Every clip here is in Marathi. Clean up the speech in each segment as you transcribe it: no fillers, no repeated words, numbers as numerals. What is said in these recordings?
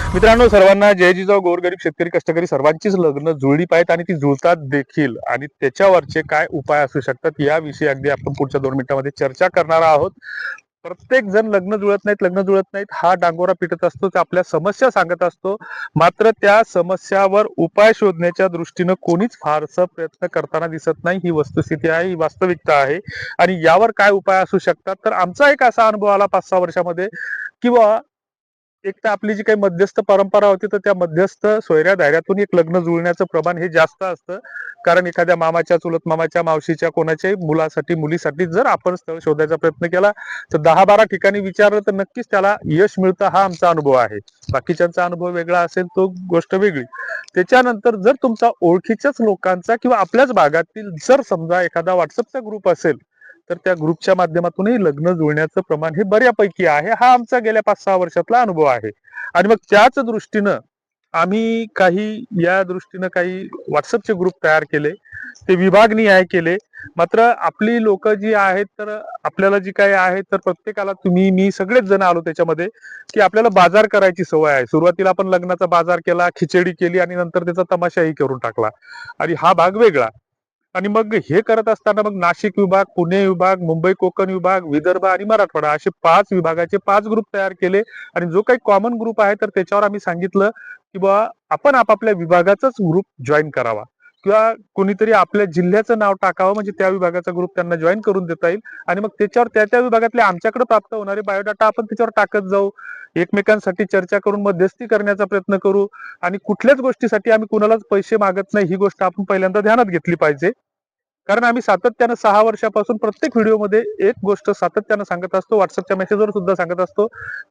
मित्रांनो, सर्वांना जय जिजाऊ. गोरगरीब शेतकरी कष्टकरी सर्वांचीच लग्न जुळली पाहिजेत आणि ती जुळतात देखील, आणि त्याच्यावरचे काय उपाय असू शकतात याविषयी अगदी आपण पुढच्या 2 मिनिटांमध्ये चर्चा करणार आहोत. प्रत्येक जण लग्न जुळत नाहीत हा डांगोरा पिटत असतो, ते आपल्या समस्या सांगत असतो. मात्र त्या समस्यावर उपाय शोधण्याच्या दृष्टीनं कोणीच फारसा प्रयत्न करताना दिसत नाही. ही वस्तुस्थिती आहे, ही वास्तविकता आहे. आणि यावर काय उपाय असू शकतात, तर आमचा एक असा अनुभव आला 5-6 वर्षामध्ये, किंवा एक तर आपली जी काही मध्यस्थ परंपरा होती, तर त्या मध्यस्थ सोयऱ्या दायऱ्यातून एक लग्न जुळण्याचं प्रमाण हे जास्त असतं. कारण एखाद्या मामाच्या, चुलत मामाच्या, मावशीच्या, कोणाच्याही मुलासाठी, मुलीसाठी जर आपण स्थळ शोधायचा प्रयत्न केला, तर 10-12 ठिकाणी विचारलं तर नक्कीच त्याला यश मिळतं. हा आमचा अनुभव आहे. बाकीच्यांचा अनुभव वेगळा असेल, तो गोष्ट वेगळी. त्याच्यानंतर जर तुमचा ओळखीच्याच लोकांचा किंवा आपल्याच भागातील जर समजा एखादा व्हॉट्सअपचा ग्रुप असेल, तर त्या ग्रुपच्या माध्यमातूनही लग्न जुळण्याचं प्रमाण हे बऱ्यापैकी आहे. हा आमचा गेल्या 5-6 वर्षातला अनुभव आहे. आणि मग त्याच दृष्टीनं आम्ही या दृष्टीनं काही व्हॉट्सअपचे ग्रुप तयार केले, ते विभागनिहाय केले. मात्र आपली लोक जी आहेत, तर आपल्याला जी काही आहे, तर प्रत्येकाला, तुम्ही मी सगळेच जण आलो त्याच्यामध्ये, की आपल्याला बाजार करायची सवय आहे. सुरुवातीला आपण लग्नाचा बाजार केला, खिचडी केली आणि नंतर त्याचा तमाशाही करून टाकला, आणि हा भाग वेगळा. आणि मग हे करत असताना मग नाशिक विभाग, पुणे विभाग, मुंबई कोकण विभाग, विदर्भ आणि मराठवाडा असे 5 विभागाचे 5 ग्रुप तयार केले. आणि जो काही कॉमन ग्रुप आहे, तर त्याच्यावर आम्ही सांगितलं की बा आपण आपापल्या विभागाचाच ग्रुप जॉईन करावा, किंवा कोणीतरी आपल्या जिल्ह्याचं नाव टाकावं, म्हणजे त्या विभागाचा ग्रुप त्यांना जॉईन करून देता येईल. आणि मग त्याच्यावर त्या विभागातले आमच्याकडे प्राप्त होणारे बायोडाटा आपण त्याच्यावर टाकत जाऊ. एकमेकांसाठी चर्चा करून मध्यस्थी करण्याचा प्रयत्न करू. आणि कुठल्याच गोष्टीसाठी आम्ही कुणालाच पैसे मागत नाही, ही गोष्ट आपण पहिल्यांदा ध्यानात घेतली पाहिजे. कारण आम्ही सातत्यानं 6 वर्षापासून प्रत्येक व्हिडिओमध्ये एक गोष्ट सातत्यानं सांगत असतो, व्हॉट्सअपच्या मेसेजवर सुद्धा सांगत असतो,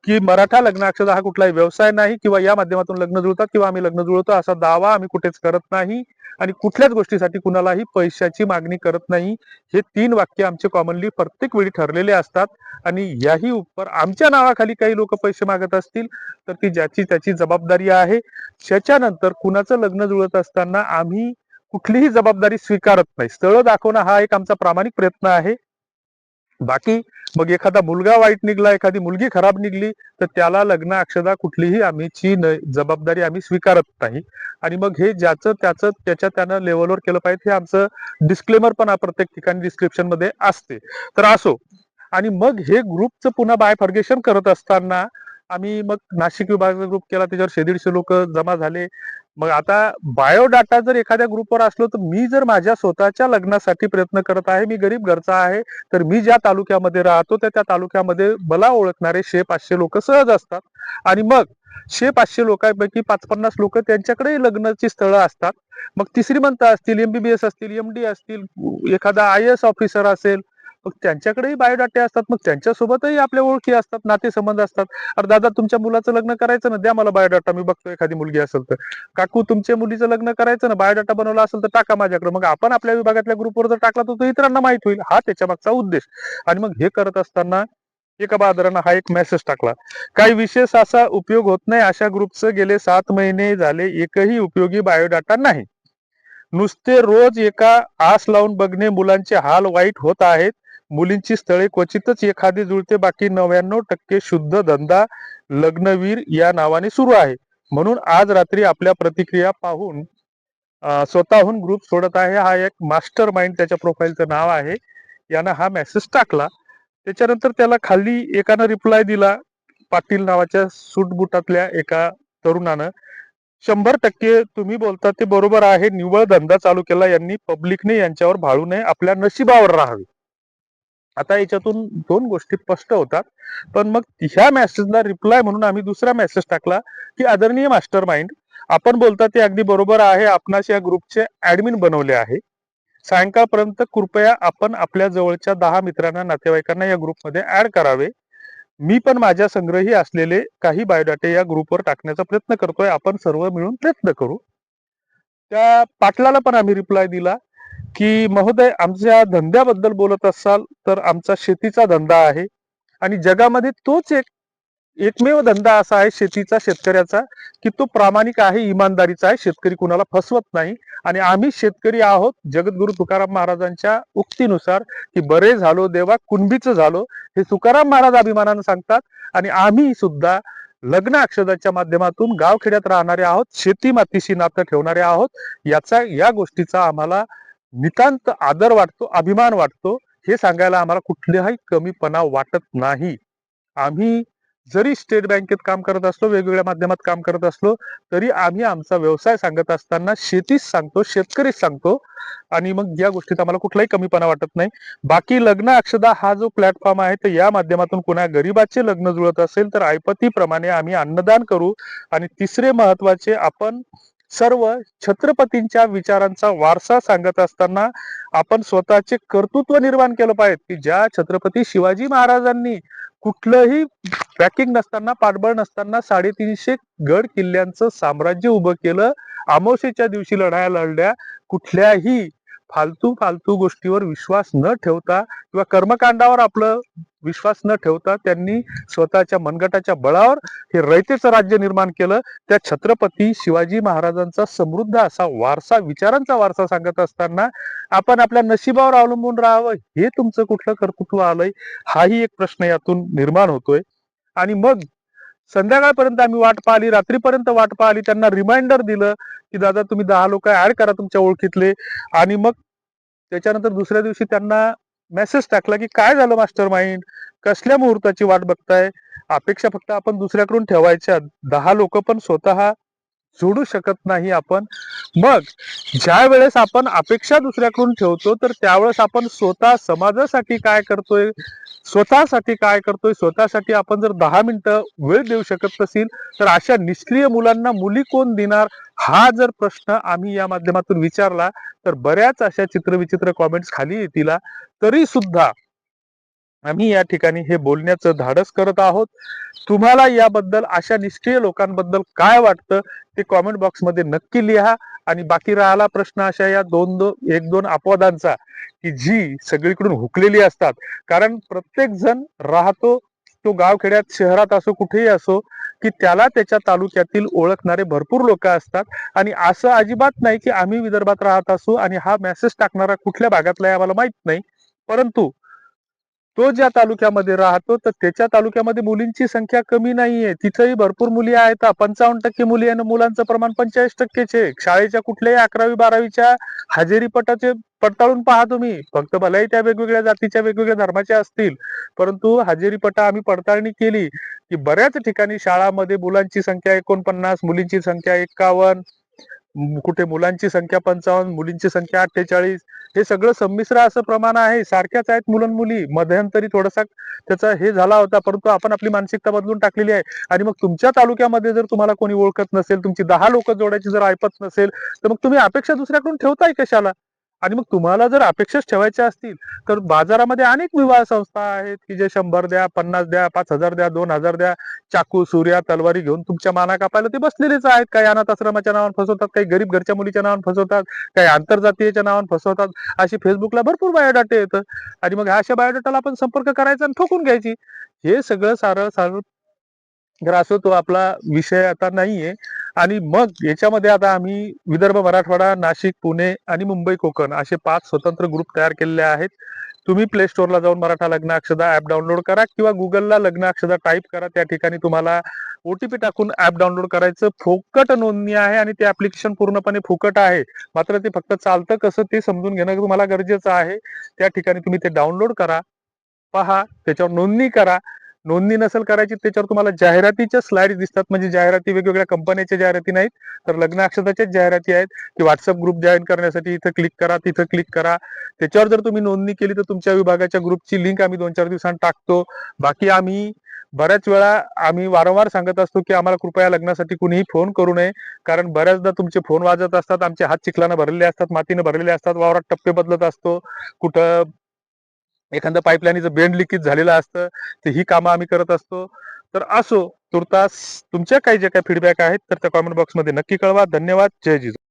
की मराठा लग्नाक्षदा हा कुठलाही व्यवसाय नाही, किंवा या माध्यमातून लग्न जुळतात किंवा आम्ही लग्न जुळवतो असा दावा आम्ही कुठेच करत नाही. आणि कुठल्याच गोष्टीसाठी कुणालाही पैशाची मागणी करत नाही. हे 3 वाक्य आमचे कॉमनली प्रत्येक वेळी ठरलेले असतात. आणि याही उपर आमच्या नावाखाली काही लोक पैसे मागत असतील, तर ती ज्याची त्याची जबाबदारी आहे. त्याच्यानंतर कुणाचं लग्न जुळत असताना आम्ही कुठलीही जबाबदारी स्वीकारत नाही. स्थळ दाखवणं हा एक आमचा प्रामाणिक प्रयत्न आहे. बाकी मग एखादा मुलगा वाईट निघला, एखादी मुलगी खराब निघली, तर त्याला लग्न अक्षदा कुठलीही आम्हीची जबाबदारी आम्ही स्वीकारत नाही. आणि मग हे ज्याचं त्याचं त्याच्या त्यानं लेवलवर केलं पाहिजे, हे आमचं डिस्क्लेमर पण प्रत्येक ठिकाणी डिस्क्रिप्शन मध्ये असते. तर असो. आणि मग हे ग्रुपचं पुन्हा बायफर्गेशन करत असताना आम्ही मग नाशिक विभागाचा ग्रुप केला, त्याच्यावर 150 लोक जमा झाले. मग आता बायोडाटा जर एखाद्या ग्रुपवर असलो, तर मी जर माझ्या स्वतःच्या लग्नासाठी प्रयत्न करत आहे, मी गरीब घरचा आहे, तर मी ज्या तालुक्यामध्ये राहतो त्या तालुक्यामध्ये मला ओळखणारे 100-500 लोक सहज असतात. आणि मग 100-500 लोकांपैकी 5-50 लोक त्यांच्याकडे लग्नाची स्थळं असतात. मग ती श्रीमंत असतील, MBBS असतील, MD असतील, एखादा IAS ऑफिसर असेल, मग त्यांच्याकडेही बायोडाटे असतात. मग त्यांच्यासोबतही आपल्या ओळखी असतात, नातेसंबंध असतात. अरे दादा, तुमच्या मुलाचं लग्न करायचं ना, द्या मला बायोडाटा, मी बघतो एखादी मुलगी असेल तर. काकू, तुमच्या मुलीचं लग्न करायचं ना, बायोडाटा बनवला असेल तर टाका माझ्याकडे. मग आपण आपल्या विभागातल्या ग्रुपवर जर टाकला, तर तो इतरांना माहित होईल. हा त्याच्या मागचा उद्देश. आणि मग हे करत असताना एका बहादरानं हा एक मेसेज टाकला, काही विशेष असा उपयोग होत नाही, अशा ग्रुपचं गेले 7 महिने झाले एकही उपयोगी बायोडाटा नाही. नुसते रोज एका आस लावून बघणे, मुलांचे हाल वाईट होत आहेत. मुलींची स्थळे क्वचितच एखादी जुळते, बाकी 99% शुद्ध धंदा लग्नवीर या नावाने सुरू आहे. म्हणून आज रात्री आपल्या प्रतिक्रिया पाहून स्वतःहून ग्रुप सोडत आहे. हा एक मास्टर माइंड त्याच्या प्रोफाईलचं नाव आहे. यानं हा मेसेज टाकला. त्याच्यानंतर त्याला खाली एकानं रिप्लाय दिला, पाटील नावाच्या सूटबुटातल्या एका तरुणानं, 100% तुम्ही बोलता ते बरोबर आहे. निव्वळ धंदा चालू केला यांनी, पब्लिकने यांच्यावर भाळू नये, आपल्या नशिबावर राहावे. आता याच्यातून 2 गोष्टी स्पष्ट होतात. पण मग ह्या मेसेजला रिप्लाय म्हणून आम्ही दुसरा मेसेज टाकला, की आदरणीय मास्टर माइंड, आपण बोलता ते अगदी बरोबर आहे. आपणास या ग्रुपचे ऍडमिन बनवले आहे. सायंकाळपर्यंत कृपया आपण आपल्या जवळच्या 10 मित्रांना, नातेवाईकांना या ग्रुपमध्ये ऍड करावे. मी पण माझ्या संग्रही असलेले काही बायोडाटे या ग्रुपवर टाकण्याचा प्रयत्न करतोय. आपण सर्व मिळून प्रयत्न करू. त्या पाटलाला पण आम्ही रिप्लाय दिला, की महोदय, आमच्या धंद्याबद्दल बोलत असाल तर आमचा शेतीचा धंदा आहे. आणि जगामध्ये तोच एकमेव धंदा असा आहे शेतीचा, शेतकऱ्याचा, की तो प्रामाणिक आहे, इमानदारीचा आहे. शेतकरी कुणाला फसवत नाही. आणि आम्ही शेतकरी आहोत, जगद्गुरु तुकाराम महाराजांच्या उक्तीनुसार, की बरे झालो देवा कुणबीच झालो, हे तुकाराम महाराज अभिमानानं सांगतात. आणि आम्ही सुद्धा लग्न अक्षदाच्या माध्यमातून गावखेड्यात राहणारे आहोत, शेती मातीशी नातं ठेवणारे आहोत. या गोष्टीचा आम्हाला नितांत आदर वाटतो, अभिमान वाटतो. हे सांगायला आम्हाला कुठलाही कमीपणा वाटत नाही. आम्ही जरी स्टेट बँकेत काम करत असलो, वेगवेगळ्या माध्यमात काम करत असलो, तरी आम्ही आमचा व्यवसाय सांगत असताना शेतीच सांगतो, शेतकरीच सांगतो. आणि मग या गोष्टीत आम्हाला कुठलाही कमीपणा वाटत नाही. बाकी लग्न अक्षदा हा जो प्लॅटफॉर्म आहे, तर या माध्यमातून कोणा गरीबाचे लग्न जुळत असेल तर ऐपतीप्रमाणे आम्ही अन्नदान करू. आणि तिसरे महत्वाचे, आपण सर्व छत्रपतींच्या विचारांचा वारसा सांगत असताना आपण स्वतःचे कर्तृत्व निर्माण केलं पाहिजे, की ज्या छत्रपती शिवाजी महाराजांनी कुठलंही पॅकिंग नसताना, पाठबळ नसताना 350 गड किल्ल्यांचं साम्राज्य उभं केलं. अमावस्येच्या दिवशी लढाया लढल्या. कुठल्याही फालतू फालतू गोष्टीवर विश्वास न ठेवता किंवा कर्मकांडावर आपलं विश्वास न ठेवता त्यांनी स्वतःच्या मनगटाच्या बळावर हे रयतेचं राज्य निर्माण केलं. त्या छत्रपती शिवाजी महाराजांचा समृद्ध असा वारसा, विचारांचा वारसा सांगत असताना आपण आपल्या नशिबावर अवलंबून राहावं, हे तुमचं कुठलं कर्तृत्व आलंय, हाही एक प्रश्न यातून निर्माण होतोय. आणि मग संध्याकाळपर्यंत आम्ही वाट पाहिली, रात्रीपर्यंत वाट पाहिली, त्यांना रिमाइंडर दिलं की दादा तुम्ही 10 लोक ऍड करा तुमच्या ओळखीतले. आणि मग त्याच्यानंतर दुसऱ्या दिवशी त्यांना मेसेज टाकला की काय झालं मास्टर माइंड, कसल्या मुहूर्ताची वाट बघताय. अपेक्षा फक्त आपण दुसऱ्याकडून ठेवायच्या, 10 लोक पण स्वतः जोडू शकत नाही आपण. मग ज्या वेळेस आपण अपेक्षा दुसऱ्याकडून ठेवतो, तर त्यावेळेस आपण स्वतः समाजासाठी काय करतोय, स्वतःसाठी काय करतोय, स्वतःसाठी आपण जर 10 मिनिटं वेळ देऊ शकत नसेल, तर अशा निष्क्रिय मुलांना मुली कोण देणार, हा जर प्रश्न आम्ही या माध्यमातून विचारला, तर बऱ्याच अशा चित्रविचित्र कॉमेंट्स खाली येतील. तरी सुद्धा आम्ही या ठिकाणी हे बोलण्याचं धाडस करत आहोत. तुम्हाला याबद्दल, अशा निष्क्रिय लोकांबद्दल काय वाटतं ते कॉमेंट बॉक्स मध्ये नक्की लिहा. आणि बाकी राहिला प्रश्न अशा या एक दोन अपवादांचा, की जी सगळीकडून हुकलेली असतात. कारण प्रत्येक जण राहतो तो गावखेड्यात, शहरात असो, कुठेही असो, की त्याला त्याच्या तालुक्यातील ओळखणारे भरपूर लोक असतात. आणि असं अजिबात नाही की आम्ही विदर्भात राहत असू आणि हा मेसेज टाकणारा कुठल्या भागातला आहे आम्हाला माहित नाही. परंतु तो ज्या तालुक्यामध्ये राहतो, तर त्याच्या तालुक्यामध्ये मुलींची संख्या कमी नाहीये, तिथेही भरपूर मुली आहेत. 55% मुली आणि मुलांचं प्रमाण 45%चे. शाळेच्या कुठल्याही 11वी-12वीच्या हजेरी पटाचे पडताळून पहा तुम्ही. फक्त भलेही त्या वेगवेगळ्या जातीच्या, वेगवेगळ्या धर्माच्या असतील, परंतु हजेरी पटा आम्ही पडताळणी केली की बऱ्याच ठिकाणी शाळामध्ये मुलांची संख्या 49, मुलींची संख्या 51, कुठे मुलांची संख्या 55, मुलींची संख्या 48. हे सगळं संमिश्र असं प्रमाण आहे. सारख्याच आहेत मुलं मुली. मध्यंतरी थोडासा त्याचा हे झाला होता, परंतु आपण आपली मानसिकता बदलून टाकलेली आहे. आणि मग तुमच्या तालुक्यामध्ये जर तुम्हाला कोणी ओळखत नसेल, तुमची 10 लोक जोडायची जर ऐपत नसेल, तर मग तुम्ही अपेक्षा दुसऱ्याकडून ठेवताय कशाला. आणि मग तुम्हाला जर अपेक्षाच ठेवायच्या असतील, तर बाजारामध्ये अनेक विवाह संस्था आहेत की जे 100 द्या, 50 द्या, 5,000 द्या, 2,000 द्या, चाकू, सुऱ्या, तलवारी घेऊन तुमच्या माना कापायला ते बसलेलेच आहेत. काही अनाथ आश्रमाच्या नावाने फसवतात, काही गरीब घरच्या मुलीच्या नावाने फसवतात, काही आंतरजातीयच्या नावाने फसवतात. अशी फेसबुकला भरपूर बायोडाटे येतं. आणि मग अशा बायोडाटाला आपण संपर्क करायचा आणि ठोकून घ्यायची. हे सगळं सारं सारं तर असं तो आपला विषय आता नाहीये. आणि मग याच्यामध्ये आता आम्ही विदर्भ, मराठवाडा, नाशिक, पुणे आणि मुंबई कोकण असे 5 स्वतंत्र ग्रुप तयार केलेले आहेत. तुम्ही प्ले स्टोअरला जाऊन मराठा लग्न अक्षदा ऍप डाउनलोड करा किंवा गुगलला लग्न अक्षदा टाईप करा. त्या ठिकाणी तुम्हाला ओटीपी टाकून ऍप डाउनलोड करायचं. फुकट नोंदणी आहे आणि ते ऍप्लिकेशन पूर्णपणे फुकट आहे. मात्र ते फक्त चालतं कसं ते समजून घेणं तुम्हाला गरजेचं आहे. त्या ठिकाणी तुम्ही ते डाउनलोड करा, पहा, त्याच्यावर नोंदणी करा. नोंदणी नसेल करायची, त्याच्यावर तुम्हाला जाहिरातीच्या स्लाइड दिसतात. म्हणजे जाहिराती वेगवेगळ्या कंपन्याच्या जाहिराती नाहीत, तर लग्न अक्षताच्याच जाहिराती आहेत. की व्हॉट्सअप ग्रुप जॉईन करण्यासाठी इथं क्लिक करा, तिथं क्लिक करा. त्याच्यावर जर तुम्ही नोंदणी केली तर तुमच्या विभागाच्या ग्रुपची लिंक आम्ही 2-4 दिवसांनी टाकतो. बाकी आम्ही बऱ्याच वेळा वारंवार सांगत असतो की आम्हाला कृपया लग्नासाठी कुणीही फोन करू नये. कारण बऱ्याचदा तुमचे फोन वाजत असतात, आमचे हात चिखलानं भरलेले असतात, मातीनं भरलेले असतात, वावरात टप्पे बदलत असतो, कुठं एखादं पाईपलाईनचं बेंड लिकेज झालेलं असतं, तर ही कामं आम्ही करत असतो. तर असो, तुर्तास तुमच्या काही जे काही फीडबॅक आहेत तर त्या कॉमेंट बॉक्समध्ये नक्की कळवा. धन्यवाद. जय जिजाऊ.